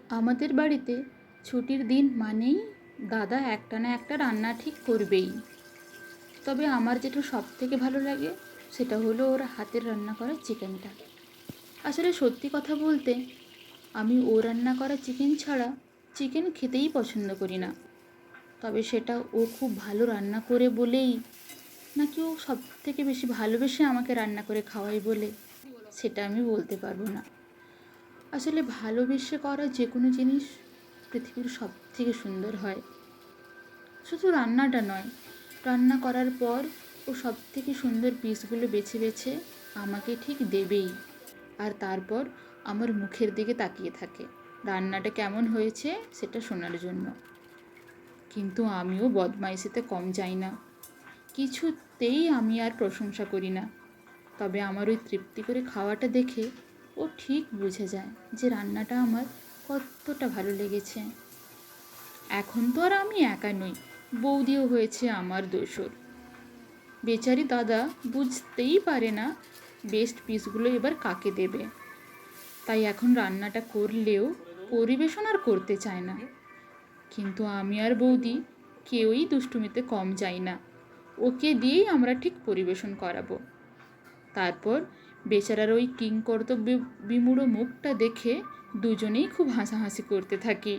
আমাদের বাড়িতে ছুটির দিন মানেই দাদা একটা না একটা রান্না ঠিক করবেই। তবে আমার যেটা সব থেকে ভালো লাগে সেটা হলো ওর হাতের রান্না করা চিকেনটা। আসলে সত্যি কথা বলতে আমি ও রান্না করা চিকেন ছাড়া চিকেন খেতেই পছন্দ করি না। তবে সেটা ও খুব ভালো রান্না করে বলেই নাকি ও সব থেকে বেশি ভালোবেসে আমাকে রান্না করে খাওয়াই বলে সেটা আমি বলতে পারবো না। আসলে ভালোবেসে করা যে কোনো জিনিস পৃথিবীর সব থেকে সুন্দর হয়। শুধু রান্নাটা নয়, রান্না করার পর ও সব থেকে সুন্দর পিসগুলো বেছে বেছে আমাকে ঠিক দেবেই, আর তারপর আমার মুখের দিকে তাকিয়ে থাকে রান্নাটা কেমন হয়েছে সেটা শোনার জন্য। কিন্তু আমিও বদমাইশিতে কম যাই না, কিছুতেই আমি আর প্রশংসা করি না। তবে আমার ওই তৃপ্তি করে খাওয়াটা দেখে ও ঠিক বুঝে যায় যে রান্নাটা আমার কতটা ভালো লেগেছে। এখন তো আর আমি একা নই, বৌদিও হয়েছে আমার দোসর। বেচারি দাদা বুঝতেই পারে না বেস্ট পিসগুলো এবার কাকে দেবে, তাই এখন রান্নাটা করলেও পরিবেশন আর করতে চায় না। কিন্তু আমি আর বৌদি কেউই দুষ্টুমিতে কম যাই না, ওকে দিয়েই আমরা ঠিক পরিবেশন করাবো। তারপর বেচারার ওই কিংকর্তব্য বিমূঢ় মুখটা দেখে দুজনেই খুব হাসাহাসি করতে থাকি।